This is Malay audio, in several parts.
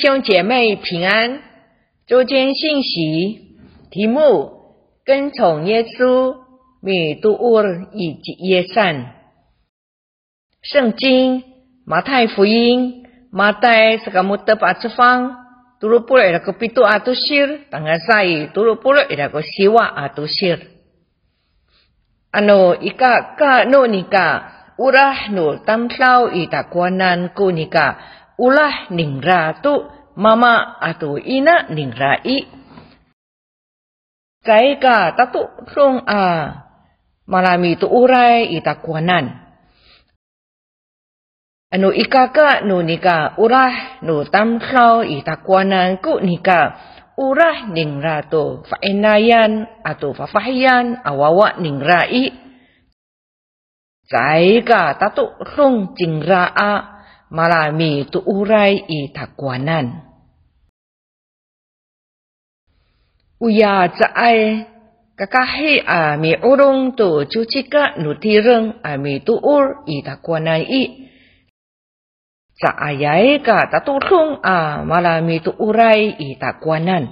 兄姐妹平安。周间信息题目：跟从耶稣，米杜乌尔以及耶善。圣经马太福音Matai 30:27 atau sir tangasai 30 siwa atau sir. Ika ka no nika urah no tamslaw itakuanan ko nika ulah ningra tu mama atau ina ningrai. Sai ka tatu rong malami tu uray itakuanan. Ikaka no nika urah no tamslaw itakuanan ko nika urah ningra to faenayan atau fafahiyan awawa ningrai. Sai ka tatu rong jingraa malami tu uray itakuanan. Uya caay kakahi mi urong to cucika nutireng mi tuur itakuanan Caayay ka tatulong malami tu uray itakuanan.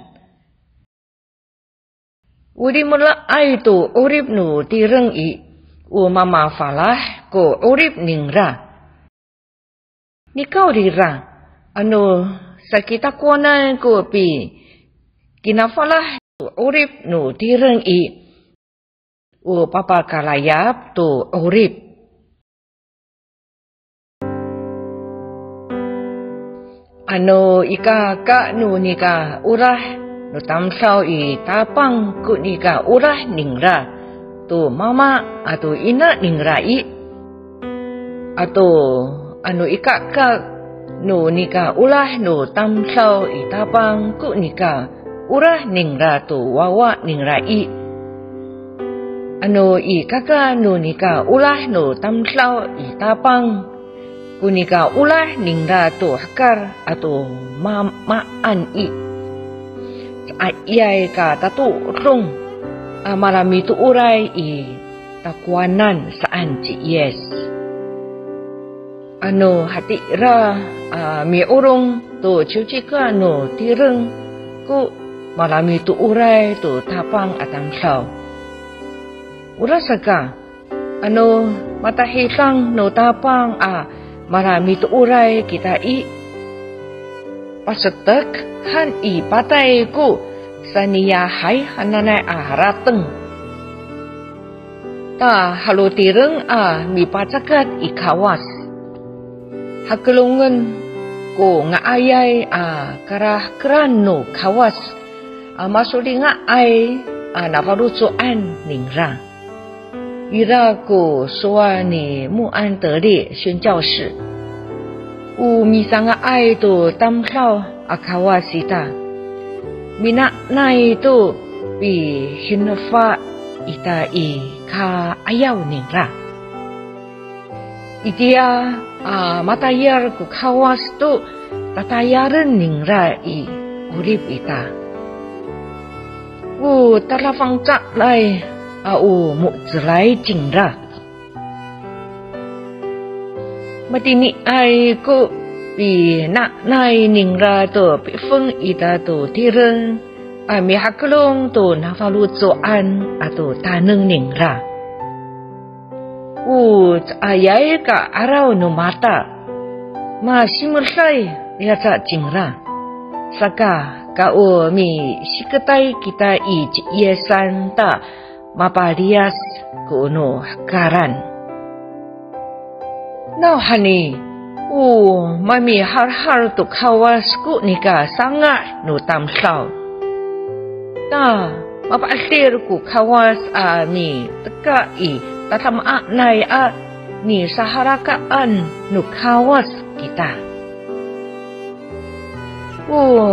Udi mula ay tu urip nu tireng mama falah ko urip ningra. Nikaw dira sa kitakuanan ko pi kinafalah tu urip nu tireng papakalayap tu urip. Ikaka no nika urah no tamsaw tapang ko nika urah ningra to mama atau ina ningrai atau ikaka no nika ulah no tamsaw tapang ko nika urah ningra to wawa ningrai ikaka no nika ulah no tamsaw tapang kunika ulah ningra to hakar atau maan ayay ka tatu rong malami tu uray takuanan saan ci yes. Hati ra mi urong to cucika no tireng ku malami tu uray to tapang atang saw. Urasa ka matahisang no tapang marami tu uray kita pasetek han patay ko sa niyahay hananay harateng. Ta halutireng mi pacakat ikawas. Hakelungan ko nga ayay karah-keran no kawas. Masuli nga ay naparutsuan ningra. Ira ko suwa ni muan teri xun jiao shi. Misanga ai to tamsaw akawasita. Mina nai to bi hinfa ita ka ayaw ningra. Itia matayar ko kawas to tatayaran ningra urip ita. Talafang cak lai mukzlay jingra. Matini ay ko pi nai ningra to pi feng ita to tireng mi haklong to nafalucoan atau taneng ningra. Ayay ka araw no mata masimursay yata jingra. Saka mi sikatay kita yesan ta maparias kuno karan. Now honey, mami har tu kawas ku nika sanga no tamsaw. Ta mapasir ku kawas mi teka tatama nai ni saharakaan no kawas kita.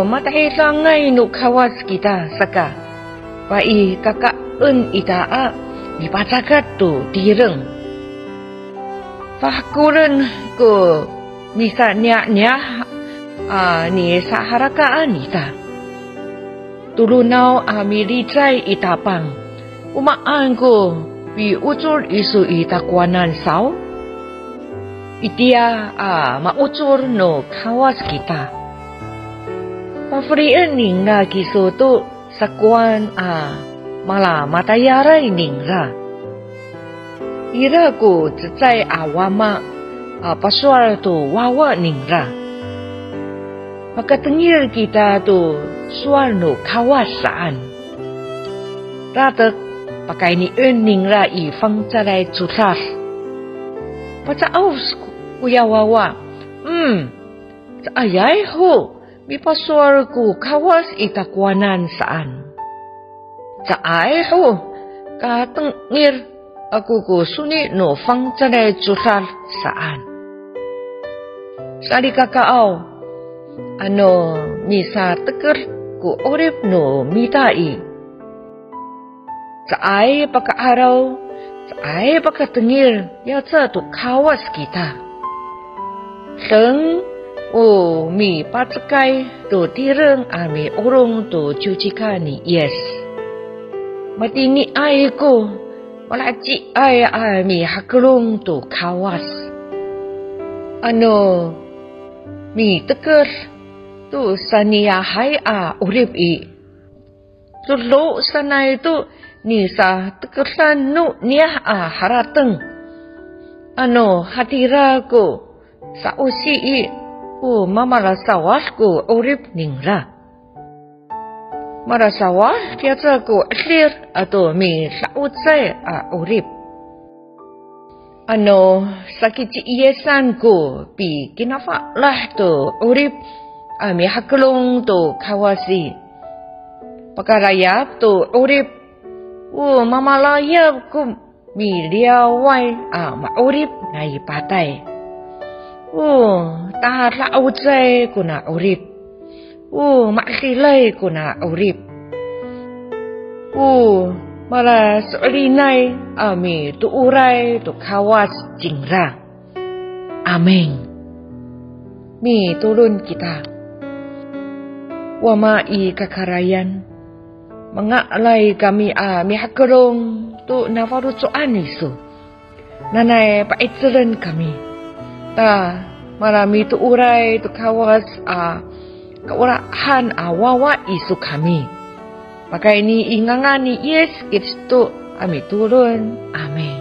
Matahilangay no kawas kita saka kakak ita dipacakat tu tireng. Fahkuren ko misalnya ni saharakaan ita. Tulunaw militray itapang. Umaan ko pi ucur isu itakuanan saw. Itia maucur no kawas kita. mafrian ning ra kiso tu sakuan mala matayaray ning ra. Ira ko tsay awama paswal tu wawa ning ra. Makatengir kita tu sual no kawasan. Ratek pakai ni ning ra I fang carai cutas. Paca aus kuya wawa. Ayay ho, mi paswal ku kawas itakwanan saan. Ay ho, katengir aku ku suni no fang carai cutas saan. Sali kakao, misa teker ku orip no mitai. Saay pagkaaraw, saay pagkatengir, yatsa tu kawas kita. Seng, mi patsakay tu tireng ami urong tu cucika ni yes. Matini ay ko, malaci ay ami hakulong tu kawas. Mi teker tu saniyahay urip I. Tulo sanay tu nisa tekersan nu niya harateng. Hatira ko sa usi I mamarasawas ko urip ningra. Marasawas kaya ko aslir ato mi sa utsay urip. Sakit iyesan ko pi kinafa lah to urip ami hakulong to kawasi. Pakarayap to urip mamalayap ko mi liaway maurip na ipatay. Tahat la utsay ko na urip. Makilay ko na urip. Mara solinay ami tuuray tu kawas jingra. Amen. Mi tulun kita. Wama I kakarayan. Mengalay kami mi hakulong tu navarutsoan isu. Nanay paitsulan kami. Marami tuuray tu kawas kaurahan wawa isu kami. Maka ini ingangan ni Yes Kristo ami turun. Amen.